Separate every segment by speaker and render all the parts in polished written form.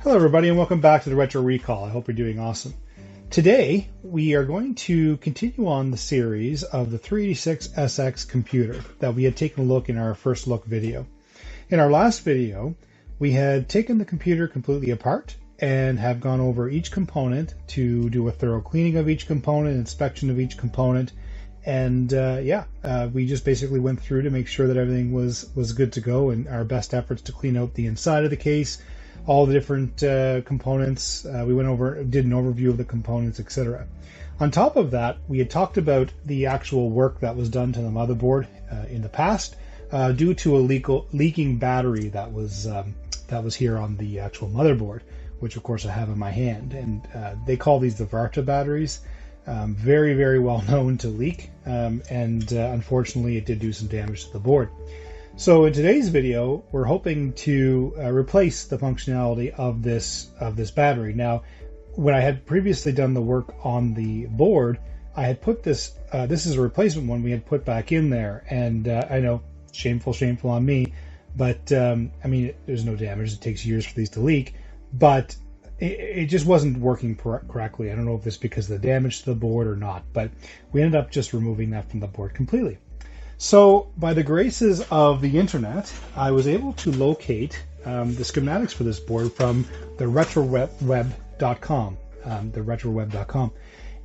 Speaker 1: Hello everybody and welcome back to the Retro Recall. I hope you're doing awesome. Today we are going to continue on the series of the 386SX computer that we had taken a look in our first look video. In our last video we had taken the computer completely apart and have gone over each component to do a thorough cleaning of each component, inspection of each component, and we just basically went through to make sure that everything was good to go, and our best efforts to clean out the inside of the case, all the different components. We went over, did an overview of the components, etc. On top of that, we had talked about the actual work that was done to the motherboard in the past due to a leaking battery that was here on the actual motherboard, which of course I have in my hand, and they call these the Varta batteries. Very, very well known to leak, and unfortunately it did do some damage to the board. So in today's video, we're hoping to replace the functionality of this battery. Now, when I had previously done the work on the board, I had put this is a replacement one we had put back in there, and I know, shameful on me, but I mean, there's no damage. It takes years for these to leak, but it just wasn't working correctly. I don't know if it's because of the damage to the board or not, but we ended up just removing that from the board completely. So by the graces of the internet, I was able to locate the schematics for this board from the retroweb.com,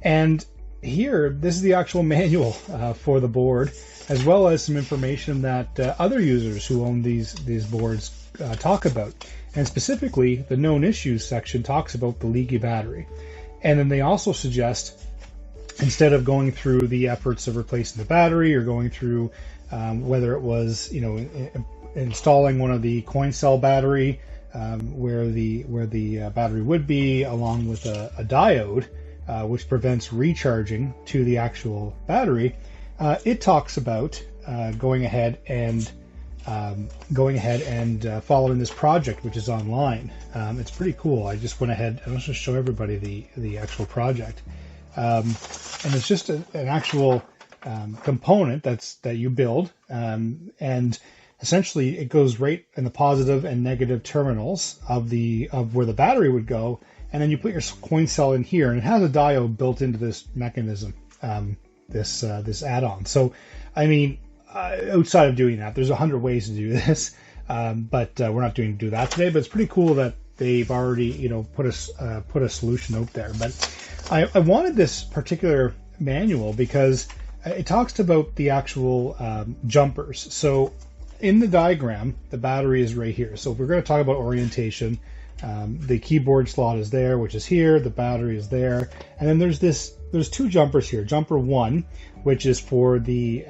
Speaker 1: and here, this is the actual manual for the board, as well as some information that other users who own these boards talk about. And specifically, the known issues section talks about the leaky battery. And then they also suggest, instead of going through the efforts of replacing the battery or going through whether it was, installing one of the coin cell battery where the battery would be, along with a diode which prevents recharging to the actual battery, it talks about going ahead and following this project, which is online. It's pretty cool. I just went ahead and let's just show everybody the actual project. And it's just an actual component that you build, and essentially it goes right in the positive and negative terminals of where the battery would go, and then you put your coin cell in here, and it has a diode built into this mechanism, this add-on. So, I mean, outside of doing that, there's 100 ways to do this, but we're not doing do that today. But it's pretty cool that they've already put a solution out there. But I wanted this particular manual because it talks about the actual jumpers. So in the diagram, the battery is right here. So if we're going to talk about orientation, the keyboard slot is there, which is here. The battery is there, and then there's two jumpers here. Jumper 1, which is for the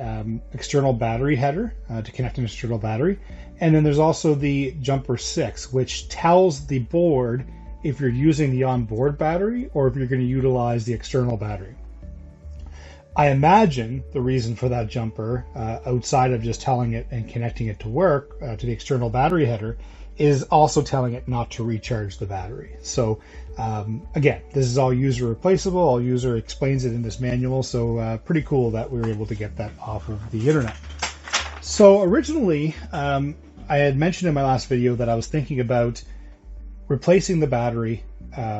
Speaker 1: external battery header to connect an external battery, and then there's also the jumper 6, which tells the board if you're using the onboard battery or if you're going to utilize the external battery. I imagine the reason for that jumper, outside of just telling it and connecting it to work to the external battery header, is also telling it not to recharge the battery. So again, this is all user replaceable. All user explains it in this manual. So pretty cool that we were able to get that off of the internet. So originally, I had mentioned in my last video that I was thinking about replacing the battery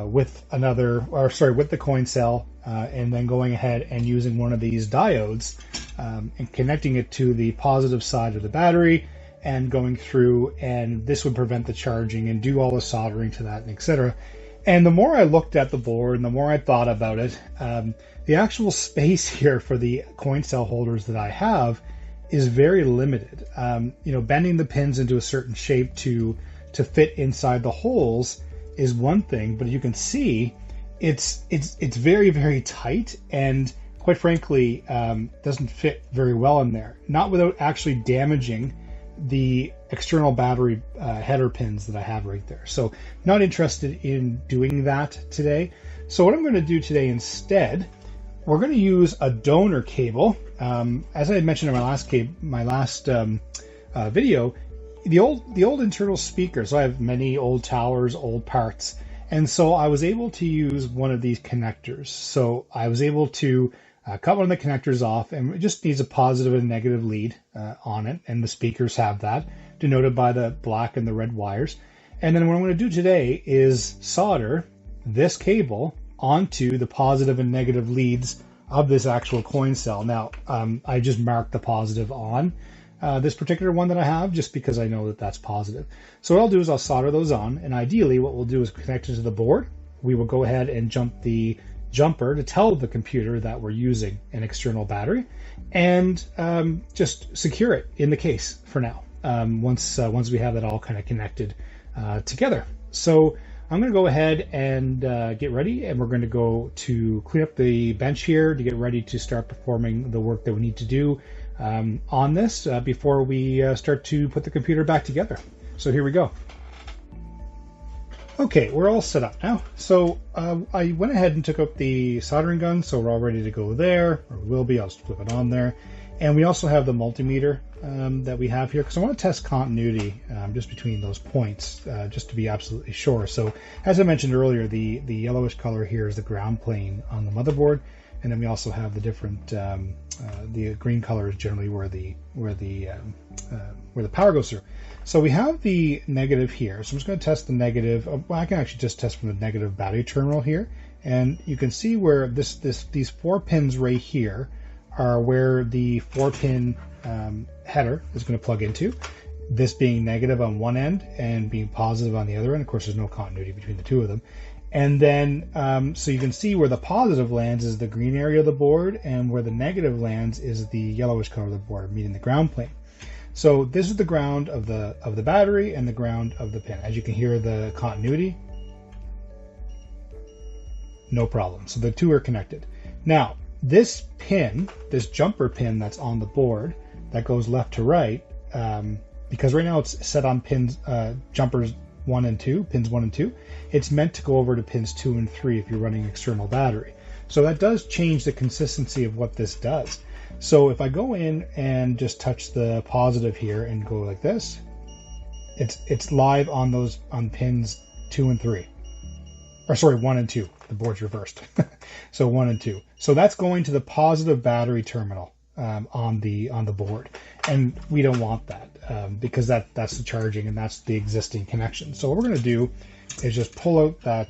Speaker 1: with the coin cell, and then going ahead and using one of these diodes and connecting it to the positive side of the battery, and going through, and this would prevent the charging and do all the soldering to that, and etc. And the more I looked at the board and the more I thought about it, the actual space here for the coin cell holders that I have is very limited. Bending the pins into a certain shape to fit inside the holes is one thing, but you can see it's very, very tight, and quite frankly doesn't fit very well in there, not without actually damaging the external battery header pins that I have right there. So not interested in doing that today. So what I'm going to do today instead, we're going to use a donor cable. As I had mentioned in my last video, the old internal speakers. So I have many old towers, old parts, and so I was able to use one of these connectors. So I was able to cut one of the connectors off, and it just needs a positive and negative lead on it, and the speakers have that, denoted by the black and the red wires. And then what I'm going to do today is solder this cable onto the positive and negative leads of this actual coin cell. Now, I just marked the positive on this particular one that I have just because I know that that's positive. So what I'll do is I'll solder those on, and ideally what we'll do is connect it to the board. We will go ahead and jump the jumper to tell the computer that we're using an external battery, and just secure it in the case for now, once we have that all kind of connected together. So I'm going to go ahead and get ready, and we're going to go to clean up the bench here to get ready to start performing the work that we need to do on this before we start to put the computer back together. So here we go. Okay, we're all set up now. So I went ahead and took out the soldering gun, so we're all ready to go there, or we will be. I'll just flip it on there. And we also have the multimeter that we have here, because I want to test continuity just between those points, just to be absolutely sure. So as I mentioned earlier, the yellowish color here is the ground plane on the motherboard, and then we also have the different, the green color is generally where the power goes through. So we have the negative here. So I'm just going to test the negative. Well, I can actually just test from the negative battery terminal here, and you can see where these 4 pins right here are where the 4-pin header is going to plug into. This being negative on one end and being positive on the other end. Of course, there's no continuity between the two of them. And then, so you can see where the positive lands is the green area of the board, and where the negative lands is the yellowish color of the board, meaning the ground plane. So this is the ground of the battery and the ground of the pin. As you can hear the continuity, no problem. So the two are connected. Now, this pin, this jumper pin that's on the board that goes left to right, because right now it's set on pins, jumpers 1 and 2, pins 1 and 2, it's meant to go over to pins 2 and 3 if you're running external battery. So that does change the consistency of what this does. So if I go in and just touch the positive here and go like this, it's live on pins 2 and 3. Or sorry, 1 and 2. The board's reversed. So 1 and 2. So that's going to the positive battery terminal on the board, and we don't want that because that's the charging and that's the existing connection. So what we're going to do is just pull out that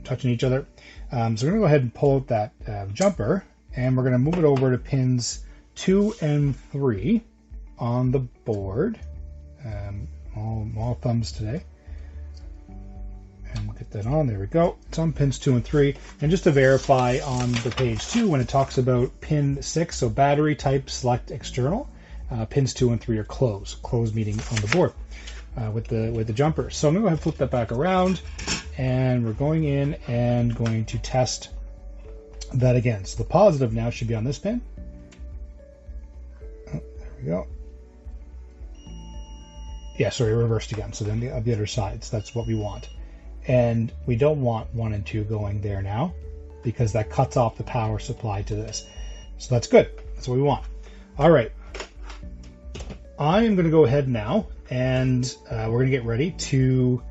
Speaker 1: touching each other. So we're going to go ahead and pull out that jumper, and we're going to move it over to pins 2 and 3 on the board. All thumbs today. And we'll get that on. There we go. It's on pins 2 and 3. And just to verify on the page 2, when it talks about pin 6, so battery type select external, pins 2 and 3 are closed. Closed meaning on the board with the jumper. So I'm going to go ahead and flip that back around, and we're going in and going to test that again. So the positive now should be on this pin. Oh, there we go. Yeah, sorry, reversed again. So then the other side. So that's what we want. And we don't want 1 and 2 going there now, because that cuts off the power supply to this. So that's good. That's what we want. All right. I am going to go ahead now, and we're going to get ready to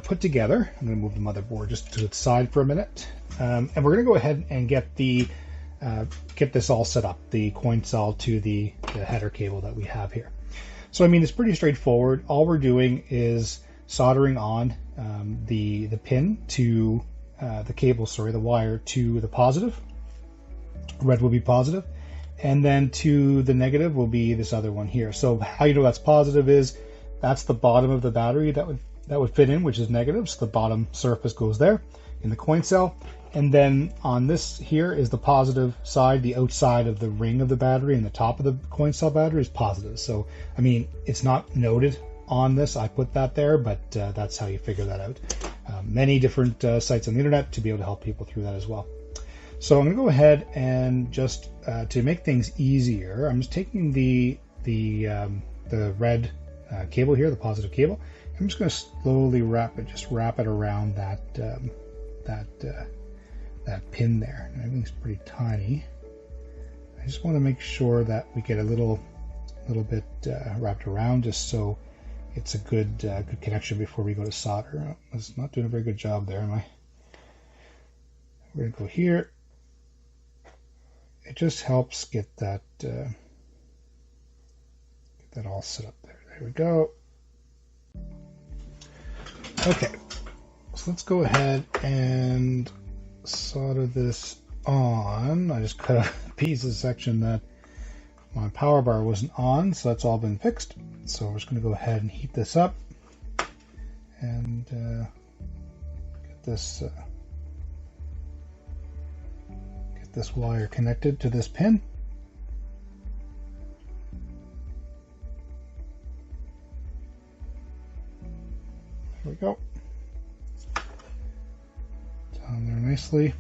Speaker 1: put together. I'm going to move the motherboard just to its side for a minute. And we're going to go ahead and get this all set up, the coin cell to the header cable that we have here. So, I mean, it's pretty straightforward. All we're doing is soldering on the pin to the cable, the wire to the positive. Red will be positive, and then to the negative will be this other one here. So how you know that's positive is that's the bottom of the battery that would fit in, which is negative. So the bottom surface goes there in the coin cell, and then on this here is the positive side, the outside of the ring of the battery, and the top of the coin cell battery is positive. So I mean, it's not noted on this, I put that there, but that's how you figure that out. Many different sites on the internet to be able to help people through that as well. So I'm going to go ahead and just to make things easier, I'm just taking the red cable here, the positive cable. I'm just going to slowly wrap it around that pin there. And everything's pretty tiny. I just want to make sure that we get a little bit wrapped around, just so it's a good connection before we go to solder. Oh, it's not doing a very good job there, am I? We're going to go here. It just helps get that all set up there. There we go. Okay, so let's go ahead and solder this on. I just cut a piece of section that my power bar wasn't on, so that's all been fixed. So we're just going to go ahead and heat this up and get this wire connected to this pin. There we go. Down there nicely.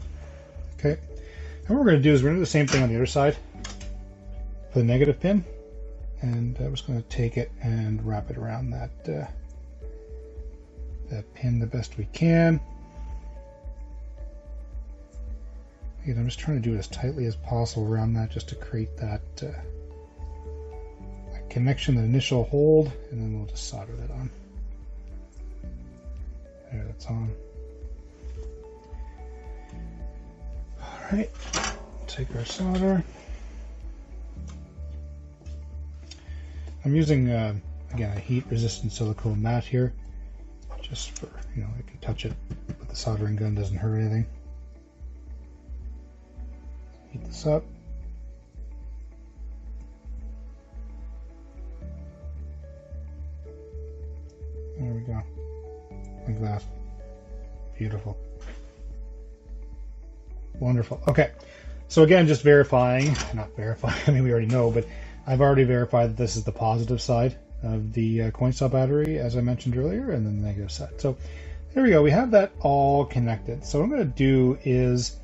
Speaker 1: Okay. And what we're going to do is we're going to do the same thing on the other side for the negative pin. And I'm just going to take it and wrap it around that pin the best we can. Again, I'm just trying to do it as tightly as possible around that just to create that connection, the initial hold, and then we'll just solder that on. There, that's on. Alright, take our solder. I'm using, again, a heat-resistant silicone mat here, just for, you know, I can touch it with the soldering gun, doesn't hurt anything. Heat this up. There we go. Like that. Beautiful. Wonderful. Okay. So again, just verifying, not verifying, I mean, we already know, but I've already verified that this is the positive side of the coin cell battery, as I mentioned earlier, and then the negative side. So there we go. We have that all connected. So what I'm going to do is,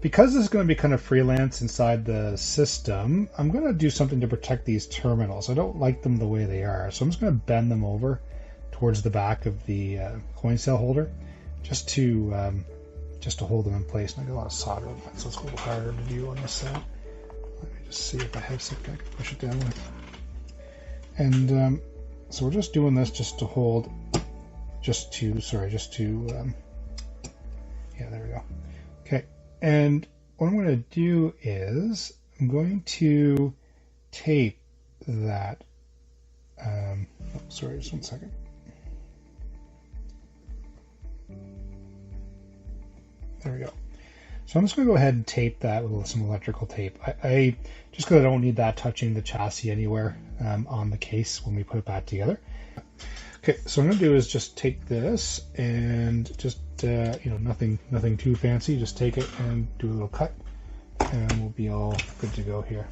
Speaker 1: because this is going to be kind of freelance inside the system, I'm going to do something to protect these terminals. I don't like them the way they are, so I'm just going to bend them over towards the back of the coin cell holder, just to hold them in place. And I got a lot of solder on that, so it's a little harder to do on this side. Let me just see if I have something I can push it down with. And so we're just doing this just to hold, yeah, there we go. Okay, and what I'm going to do is I'm going to tape that. Sorry, just one second. There we go. So I'm just going to go ahead and tape that with some electrical tape. I just because I don't need that touching the chassis anywhere on the case when we put it back together. Okay, so what I'm going to do is just take this and just, you know, nothing too fancy. Just take it and do a little cut, and we'll be all good to go here.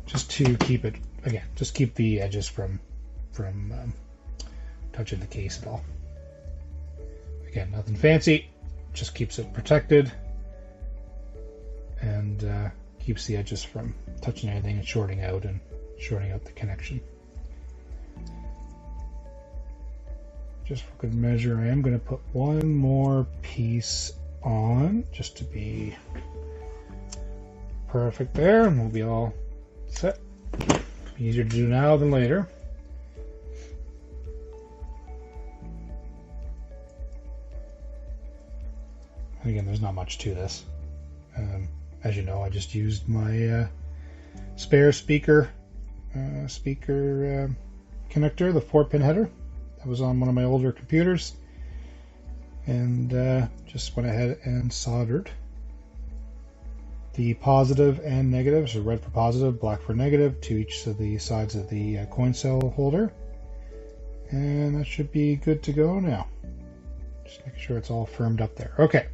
Speaker 1: Just to keep it, again, just keep the edges from touching the case at all. Again, nothing fancy, just keeps it protected and keeps the edges from touching anything and shorting out the connection. Just for good measure, I am going to put one more piece on just to be perfect there, and we'll be all set. Easier to do now than later. Again, there's not much to this. As you know, I just used my spare speaker connector, the 4-pin header that was on one of my older computers, and just went ahead and soldered the positive and negative, so red for positive, black for negative, to each of the sides of the coin cell holder, and that should be good to go now. Just making sure it's all firmed up there. Okay.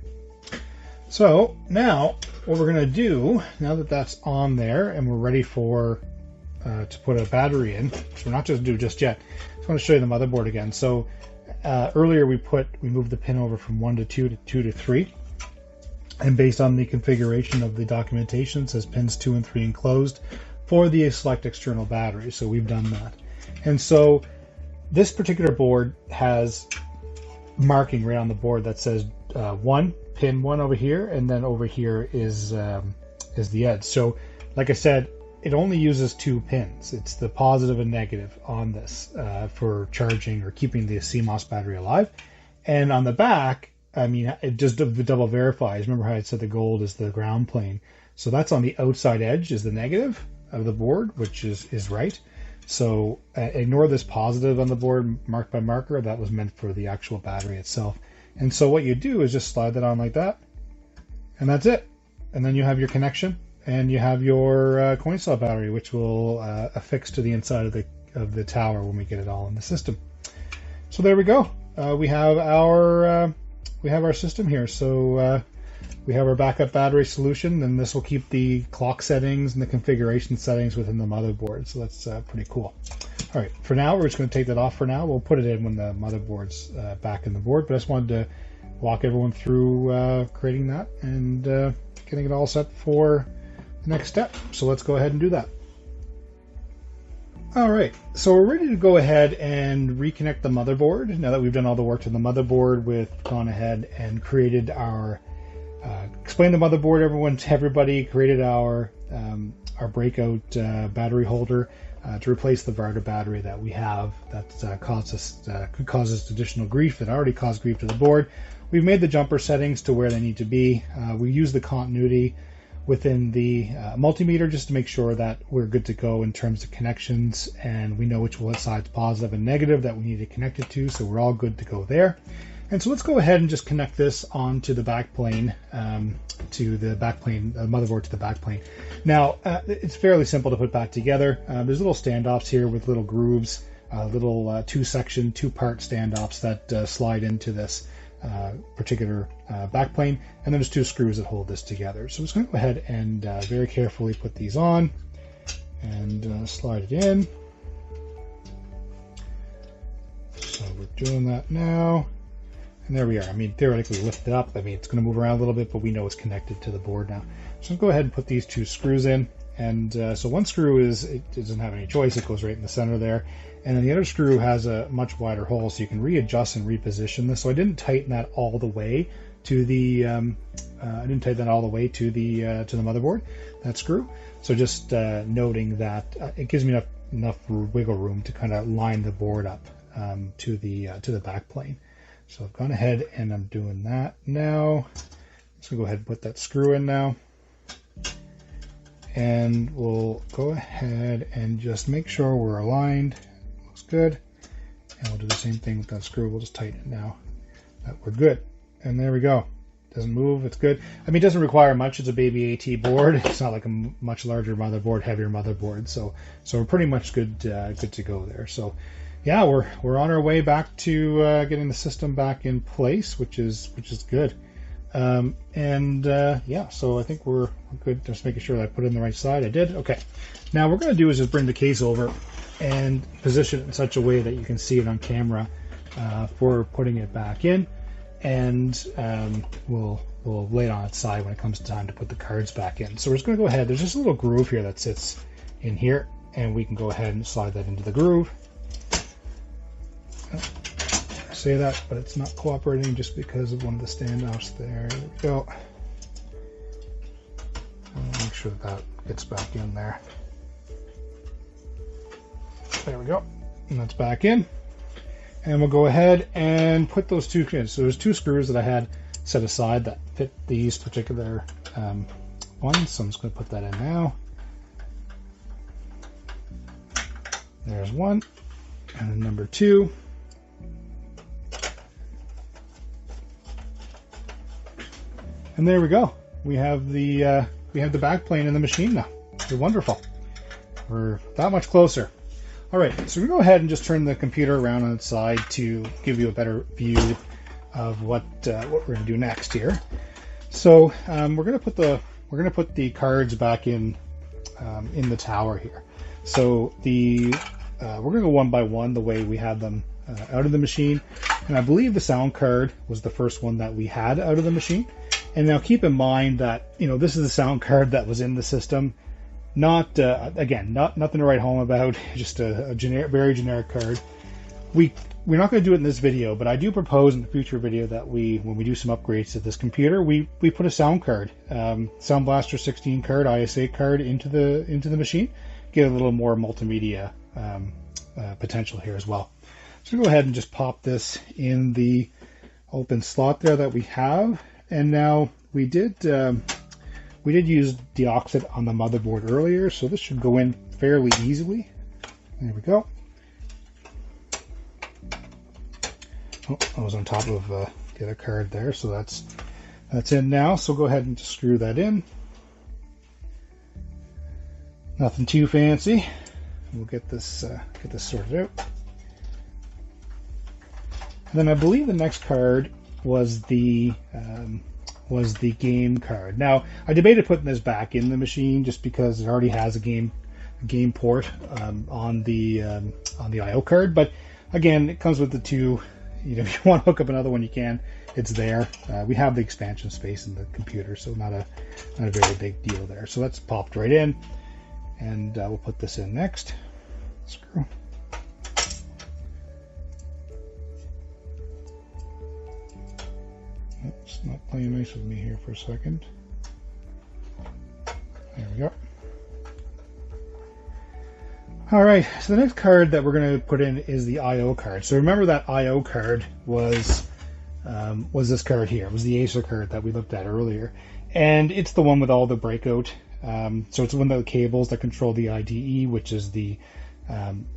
Speaker 1: So now what we're going to do, now that that's on there and we're ready for to put a battery in, which we're not just do just yet, I just want to show you the motherboard again. So earlier we moved the pin over from 1 to 2 to 2 to 3, and based on the configuration of the documentation, it says pins 2 and 3 enclosed for the select external battery. So we've done that, and so this particular board has marking right on the board that says 1. Pin 1 over here, and then over here is the edge. So like I said, it only uses 2 pins. It's the positive and negative on this for charging or keeping the CMOS battery alive. And on the back, I mean, it just double verifies. Remember how I said the gold is the ground plane? So that's on the outside edge is the negative of the board, which is right. So ignore this positive on the board marked by marker. That was meant for the actual battery itself. And so what you do is just slide that on like that, and that's it. And then you have your connection, and you have your coin cell battery, which will affix to the inside of the tower when we get it all in the system. So there we go. We have our system here. So we have our backup battery solution, and this will keep the clock settings and the configuration settings within the motherboard. So that's pretty cool. All right, for now, we're just going to take that off for now. We'll put it in when the motherboard's back in the board, but I just wanted to walk everyone through creating that and getting it all set for the next step. So let's go ahead and do that. All right, so we're ready to go ahead and reconnect the motherboard. Now that we've done all the work to the motherboard, we've gone ahead and created our explained the motherboard to everybody, created our breakout battery holder to replace the Varta battery that we have that could cause us additional grief. It already caused grief to the board. We've made the jumper settings to where they need to be. We use the continuity within the multimeter just to make sure that we're good to go in terms of connections, and we know which side's positive and negative that we need to connect it to, so we're all good to go there. And so let's go ahead and just connect this onto the backplane, motherboard to the backplane. Now, it's fairly simple to put back together. There's little standoffs here with little grooves, little two-part standoffs that slide into this particular backplane, and then there's two screws that hold this together. So I'm just going to go ahead and very carefully put these on and slide it in. So we're doing that now. And there we are. I mean, theoretically lift it up. I mean, it's going to move around a little bit, but we know it's connected to the board now. So I'll go ahead and put these two screws in. And so one screw it doesn't have any choice. It goes right in the center there. And then the other screw has a much wider hole, so you can readjust and reposition this. So I didn't tighten that all the way to the motherboard, that screw. So just noting that it gives me enough wiggle room to kind of line the board up to the back plane. So I've gone ahead and I'm doing that now. So go ahead and put that screw in now. And we'll go ahead and just make sure we're aligned. Looks good. And we'll do the same thing with that screw. We'll just tighten it now. That we're good. And there we go. Doesn't move. It's good. I mean, it doesn't require much. It's a baby AT board. It's not like a much larger motherboard, heavier motherboard. So we're pretty much good to go there. So yeah, we're on our way back to getting the system back in place, which is good. Yeah, so I think we're good. Just making sure that I put it in the right side. I did. Okay. Now what we're going to do is just bring the case over and position it in such a way that you can see it on camera for putting it back in, and we'll lay it on its side when it comes time to put the cards back in. So we're just going to go ahead. There's just a little groove here that sits in here, and we can go ahead and slide that into the groove. I say that, but it's not cooperating just because of one of the standoffs there. There we go. I'll make sure that gets back in there. There we go. And that's back in. And we'll go ahead and put those two in. So there's two screws that I had set aside that fit these particular ones. So I'm just going to put that in now. There's one. And then number two. And there we go. We have the backplane in the machine now. You're wonderful. We're that much closer. All right, so we go ahead and just turn the computer around on its side to give you a better view of what we're going to do next here. So we're going to put the cards back in the tower here. So we're going to go one by one the way we had them out of the machine. And I believe the sound card was the first one that we had out of the machine. And now keep in mind that, this is the sound card that was in the system. Not, again, nothing to write home about, just a very generic card. We're not going to do it in this video, but I do propose in the future video that when we do some upgrades to this computer, we put a sound card, Sound Blaster 16 card, ISA card into the machine, get a little more multimedia potential here as well. So go ahead and just pop this in the open slot there that we have. And now we did use deoxit on the motherboard earlier, so this should go in fairly easily. There we go. Oh, I was on top of the other card there, so that's in now. So go ahead and just screw that in. Nothing too fancy. We'll get this sorted out. And then I believe the next card was the game card. Now I debated putting this back in the machine just because it already has a game port on the I/O card. But again, it comes with the two. You know, if you want to hook up another one, you can. It's there. We have the expansion space in the computer, so not a very big deal there. So that's popped right in, and we'll put this in next. Screw. It's not playing nice with me here for a second. There we go. All right, so the next card that we're going to put in is the I/O card. So remember that I/O card was this card here. It was the Acer card that we looked at earlier, and it's the one with all the breakout. So it's one of the cables that control the IDE, which is the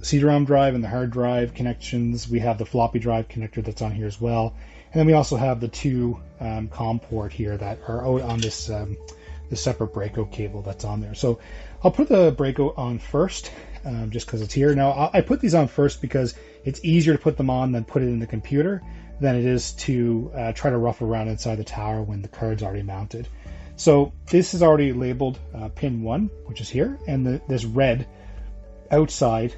Speaker 1: CD-ROM drive and the hard drive connections. We have the floppy drive connector that's on here as well, and then we also have the two COM port here that are out on this separate breakout cable that's on there. So I'll put the breakout on first, just because it's here. Now I put these on first because it's easier to put them on than put it in the computer than it is to try to rough around inside the tower when the card's already mounted. So this is already labeled pin 1, which is here, and this red outside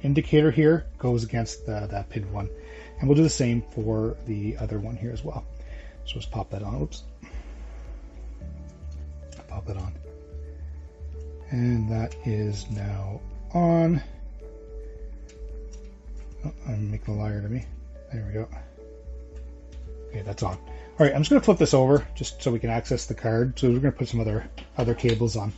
Speaker 1: indicator here goes against that pin 1, and we'll do the same for the other one here as well. So let's pop that on. Oops. Pop that on. And that is now on. Oh, I'm making a liar to me. There we go. Okay, that's on. All right, I'm just going to flip this over just so we can access the card. So we're going to put some other cables on.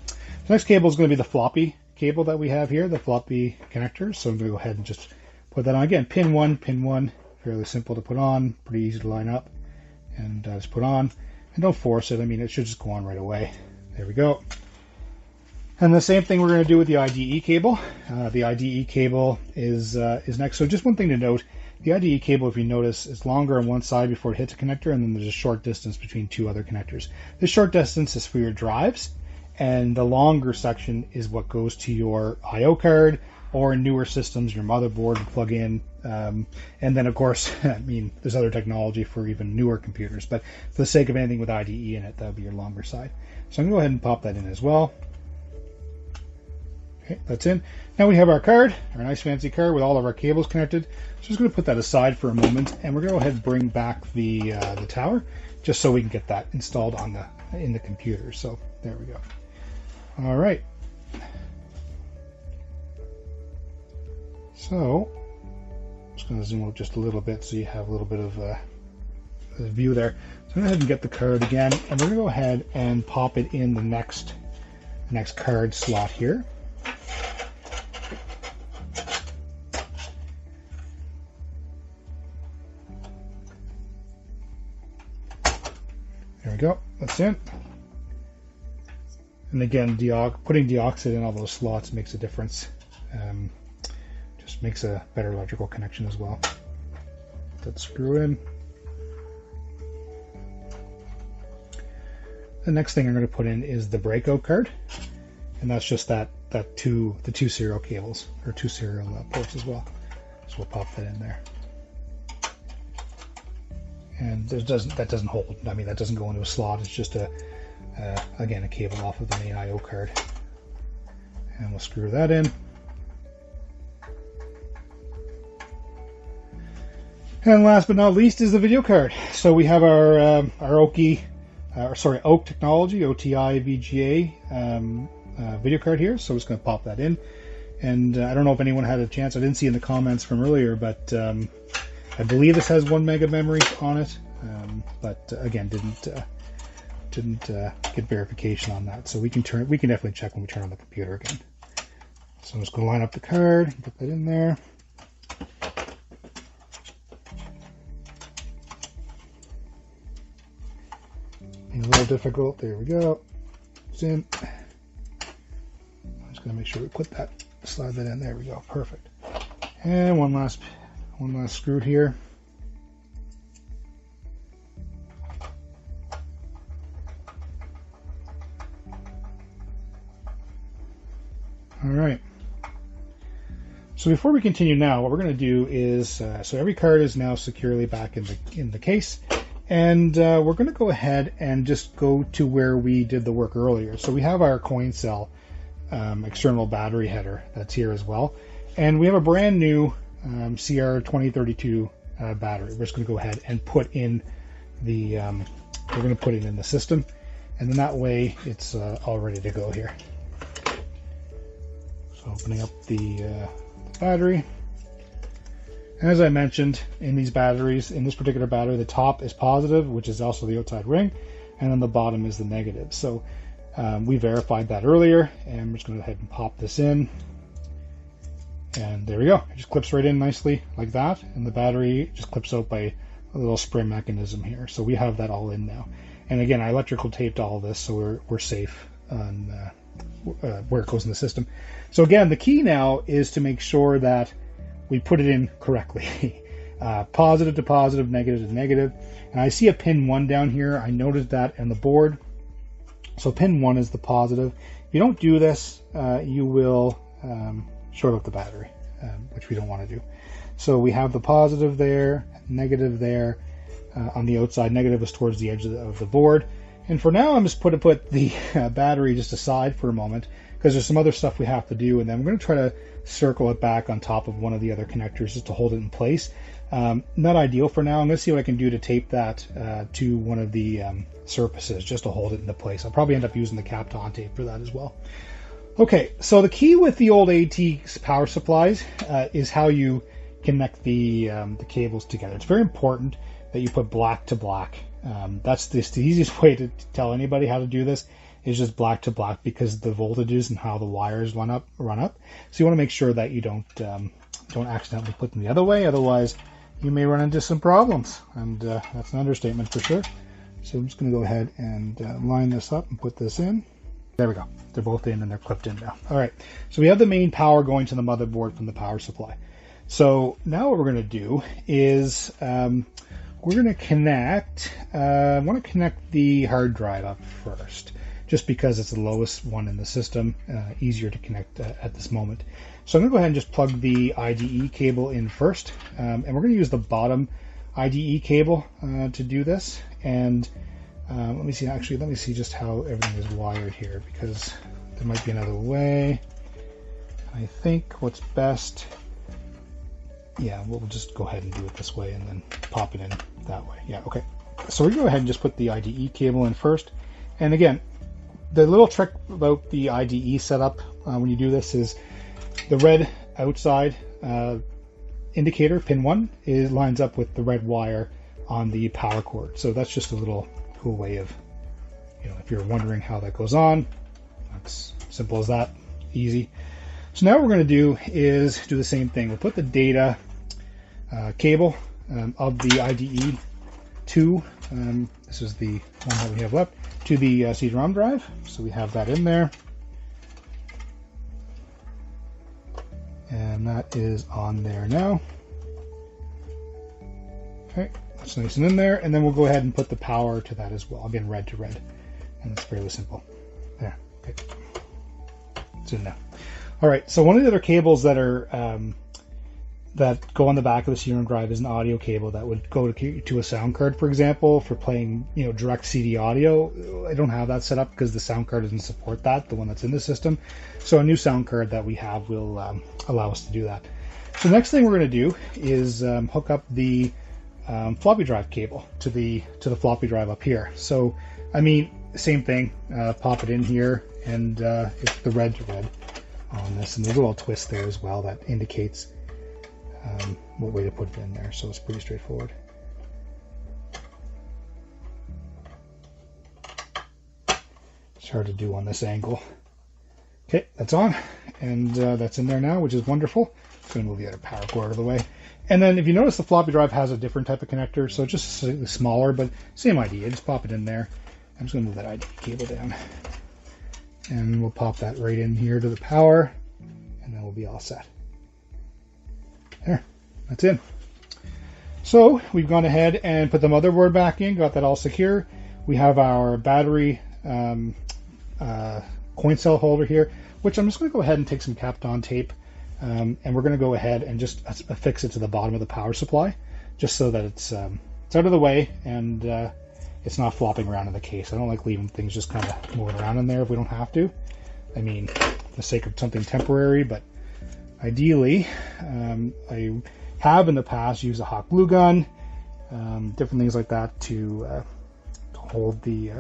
Speaker 1: The next cable is going to be the floppy cable that we have here, the floppy connectors. So I'm going to go ahead and just put that on. Again, pin 1, fairly simple to put on, pretty easy to line up. And just put on, and don't force it. I mean, it should just go on right away. There we go. And the same thing we're going to do with the IDE cable. The IDE cable is next. So just one thing to note: the IDE cable, if you notice, is longer on one side before it hits a connector, and then there's a short distance between two other connectors. The short distance is for your drives, and the longer section is what goes to your I/O card, or in newer systems, your motherboard to plug in. And then, of course, I mean, there's other technology for even newer computers, but for the sake of anything with IDE in it, that'll be your longer side. So I'm going to go ahead and pop that in as well. Okay, that's in. Now we have our card, our nice fancy card with all of our cables connected. So I'm just going to put that aside for a moment, and we're going to go ahead and bring back the tower, just so we can get that installed in the computer. So there we go. All right. So I'm just going to zoom out just a little bit so you have a little bit of a view there. So I'm going to go ahead and get the card again, and we're going to go ahead and pop it in the next card slot here. There we go. That's in. And again, putting deoxide in all those slots makes a difference. Just makes a better electrical connection as well. Put that screw in. The next thing I'm going to put in is the breakout card, and that's just the two serial cables, or two serial ports as well. So we'll pop that in there. And that doesn't hold. I mean, that doesn't go into a slot. It's just again a cable off of the main I/O card, and we'll screw that in. And last but not least is the video card. So we have our Oak Technology OTI VGA video card here. So I'm just going to pop that in. And I don't know if anyone had a chance. I didn't see in the comments from earlier, but I believe this has 1 meg of memory on it. But again, didn't get verification on that. So we can definitely check when we turn on the computer again. So I'm just going to line up the card, put that in there. A little difficult. There we go. It's in. I'm just going gonna make sure we put that, slide that in. There we go, perfect. And one last screw here. All right. So before we continue now, what we're going to do is, so every card is now securely back in the case, and we're going to go ahead and just go to where we did the work earlier. So we have our coin cell external battery header that's here as well, and we have a brand new CR2032 battery. We're just going to go ahead and put in the we're going to put it in the system, and then that way it's all ready to go here. So opening up the battery. And as I mentioned, in these batteries, in this particular battery, the top is positive, which is also the outside ring, and then the bottom is the negative. So we verified that earlier, and I'm just going to go ahead and pop this in. And there we go. It just clips right in nicely like that, and the battery just clips out by a little spring mechanism here. So we have that all in now. And again, I electrical taped all this, so we're safe on where it goes in the system. So again, the key now is to make sure that we put it in correctly. Positive to positive, negative to negative. And I see a pin 1 down here. I noticed that in the board. So pin 1 is the positive. If you don't do this, you will short out the battery, which we don't want to do. So we have the positive there, negative there. On the outside, negative is towards the edge of the board. And for now, I'm just going to put the battery just aside for a moment, because there's some other stuff we have to do, and then I'm going to try to circle it back on top of one of the other connectors just to hold it in place. Not ideal for now. I'm going to see what I can do to tape that to one of the surfaces just to hold it into place. I'll probably end up using the Kapton tape for that as well. Okay, so the key with the old AT power supplies is how you connect the cables together. It's very important that you put black to black. That's the easiest way to tell anybody how to do this, is just black to black, because the voltages and how the wires run up. So you want to make sure that you don't accidentally put them the other way. Otherwise, you may run into some problems, and that's an understatement for sure. So I'm just going to go ahead and line this up and put this in. There we go. They're both in and they're clipped in now. All right. So we have the main power going to the motherboard from the power supply. So now what we're going to do is we're going to connect, I want to connect the hard drive up first, just because it's the lowest one in the system, easier to connect at this moment. So I'm going to go ahead and just plug the IDE cable in first, and we're going to use the bottom IDE cable to do this. And let me see just how everything is wired here, because there might be another way. I think what's best, yeah, we'll just go ahead and do it this way and then pop it in that way. Yeah, okay. So we go ahead and just put the IDE cable in first. And again, the little trick about the IDE setup when you do this is the red outside indicator, pin 1, lines up with the red wire on the power cord. So that's just a little cool way of, if you're wondering how that goes on, it's simple as that, easy. So now what we're going to do is do the same thing. We'll put the data cable of the IDE to, this is the one that we have left, to the CD-ROM drive. So we have that in there. And that is on there now. Okay, that's nice and in there. And then we'll go ahead and put the power to that as well. Again, red to red. And it's fairly simple. There, okay. It's in now. All right, so one of the other cables that are that go on the back of the CD-ROM drive is an audio cable that would go to a sound card, for example, for playing direct CD audio. I don't have that set up because the sound card doesn't support that, the one that's in the system. So a new sound card that we have will allow us to do that. So the next thing we're going to do is hook up the floppy drive cable to the floppy drive up here. So I mean, same thing. Pop it in here, and it's the red to red on this, and there's a little twist there as well that indicates what way to put it in there, so it's pretty straightforward. It's hard to do on this angle. Okay, that's on, and that's in there now, which is wonderful. I'm going to move the other power cord out of the way. And then if you notice, the floppy drive has a different type of connector, so it's just slightly smaller, but same idea. Just pop it in there. I'm just going to move that ID cable down. and we'll pop that right in here to the power, and then we'll be all set. There, that's in. So we've gone ahead and put the motherboard back in, got that all secure. We have our battery coin cell holder here, which I'm just going to go ahead and take some Kapton tape, and we're going to go ahead and just affix it to the bottom of the power supply, just so that it's out of the way and it's not flopping around in the case. I don't like leaving things just kind of moving around in there if we don't have to. I mean, for the sake of something temporary, but ideally, I have in the past used a hot glue gun, different things like that to hold the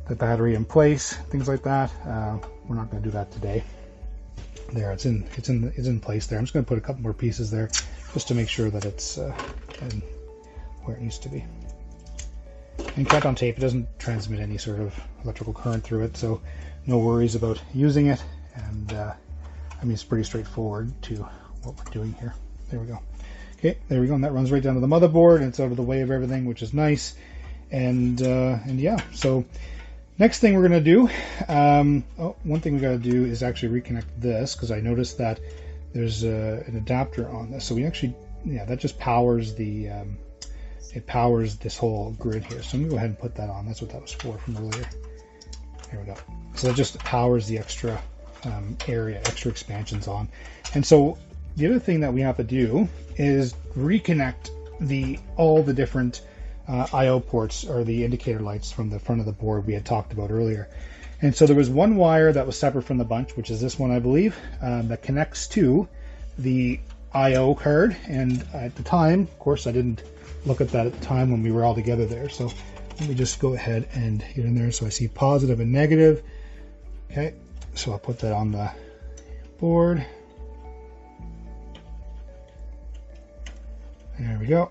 Speaker 1: battery in place, things like that. We're not going to do that today. There, it's in place there. I'm just going to put a couple more pieces there just to make sure that it's where it needs to be. And Kapton tape, it doesn't transmit any sort of electrical current through it, so no worries about using it. And I mean, it's pretty straightforward to what we're doing here. There we go. Okay, there we go, and that runs right down to the motherboard, and it's out of the way of everything, which is nice. And yeah, so next thing we're going to do, one thing we got to do is actually reconnect this, because I noticed that there's an adapter on this. So we actually, yeah, that just powers the, it powers this whole grid here. So I'm going to go ahead and put that on. That's what that was for from earlier. There we go. So that just powers the extra area, extra expansions on. And so the other thing that we have to do is reconnect all the different I/O ports, or the indicator lights from the front of the board we had talked about earlier. And so there was one wire that was separate from the bunch, which is this one, I believe, that connects to the I/O card. And at the time, of course, I didn't look at that at the time when we were all together there. So let me just go ahead and get in there. So I see positive and negative. Okay, so I'll put that on the board. There we go.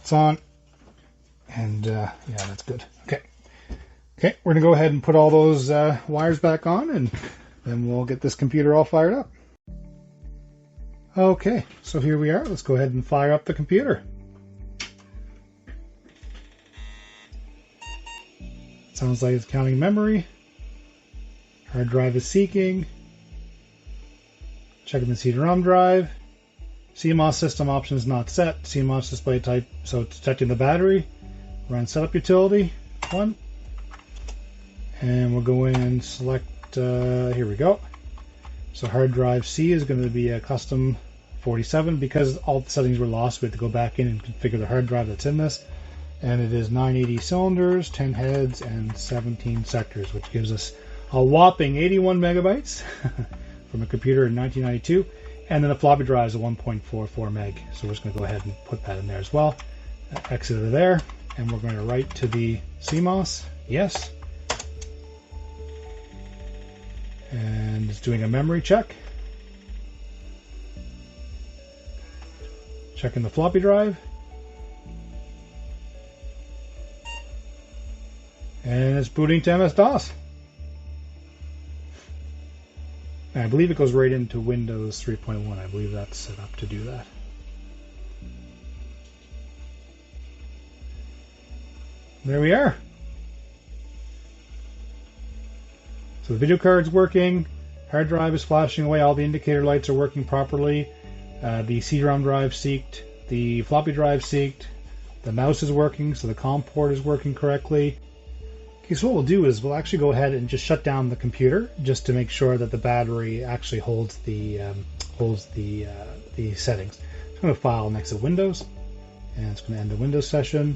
Speaker 1: It's on. And yeah, that's good. Okay. Okay, we're going to go ahead and put all those wires back on, and then we'll get this computer all fired up. Okay, so here we are. Let's go ahead and fire up the computer. Sounds like it's counting memory. Hard drive is seeking. Checking the CD-ROM drive. CMOS system options not set. CMOS display type, so it's detecting the battery. Run setup utility 1. And we'll go in and select, here we go. So hard drive C is going to be a custom 47, because all the settings were lost. We had to go back in and configure the hard drive that's in this. And it is 980 cylinders, 10 heads, and 17 sectors, which gives us a whopping 81 megabytes from a computer in 1992. And then the floppy drive is a 1.44 meg. So we're just going to go ahead and put that in there as well. Exit it there. And we're going to write to the CMOS. Yes. And it's doing a memory check. Checking the floppy drive. And it's booting to MS-DOS. And I believe it goes right into Windows 3.1. I believe that's set up to do that. There we are. So the video card's working, hard drive is flashing away, all the indicator lights are working properly, the CD-ROM drive seeked, the floppy drive seeked, the mouse is working, so the COM port is working correctly. Okay, so what we'll do is we'll actually go ahead and just shut down the computer just to make sure that the battery actually holds the settings. I'm going to file next to Windows, and it's going to end the Windows session.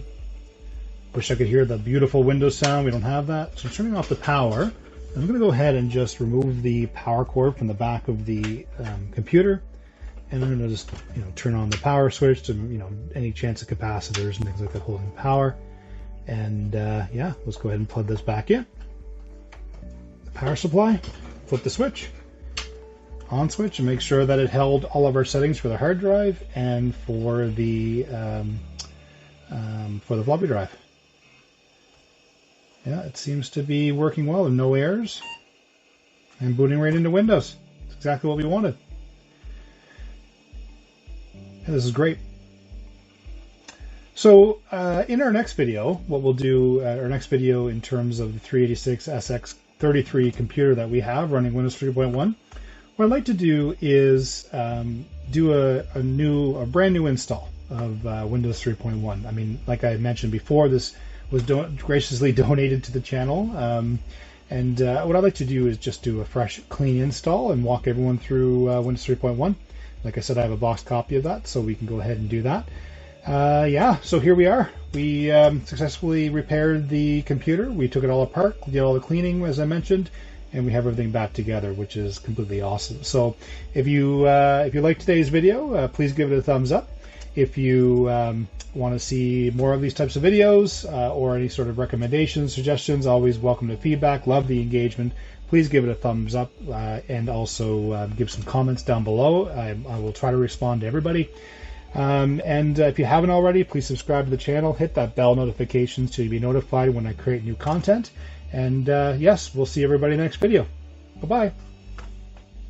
Speaker 1: Wish I could hear the beautiful Windows sound. We don't have that. So I'm turning off the power. I'm going to go ahead and just remove the power cord from the back of the computer, and I'm going to just turn on the power switch to any chance of capacitors and things like that holding power. And yeah, let's go ahead and plug this back in. The power supply. Flip the switch. On switch, and make sure that it held all of our settings for the hard drive and for the floppy drive. Yeah, it seems to be working well and no errors. And booting right into Windows. It's exactly what we wanted. And this is great. So in our next video, what we'll do, our next video in terms of the 386 SX33 computer that we have running Windows 3.1, what I'd like to do is do a brand new install of Windows 3.1. I mean, like I mentioned before, this was graciously donated to the channel. And what I'd like to do is just do a fresh, clean install and walk everyone through Windows 3.1. Like I said, I have a boxed copy of that, so we can go ahead and do that. Yeah, so here we are. We successfully repaired the computer. We took it all apart, did all the cleaning, as I mentioned, and we have everything back together, which is completely awesome. So if you like today's video, please give it a thumbs up. If you want to see more of these types of videos or any sort of recommendations, suggestions, always welcome to feedback. Love the engagement. Please give it a thumbs up and also give some comments down below. I will try to respond to everybody. And if you haven't already, please subscribe to the channel. Hit that bell notification so you'll be notified when I create new content. And yes, we'll see everybody next video. Bye-bye.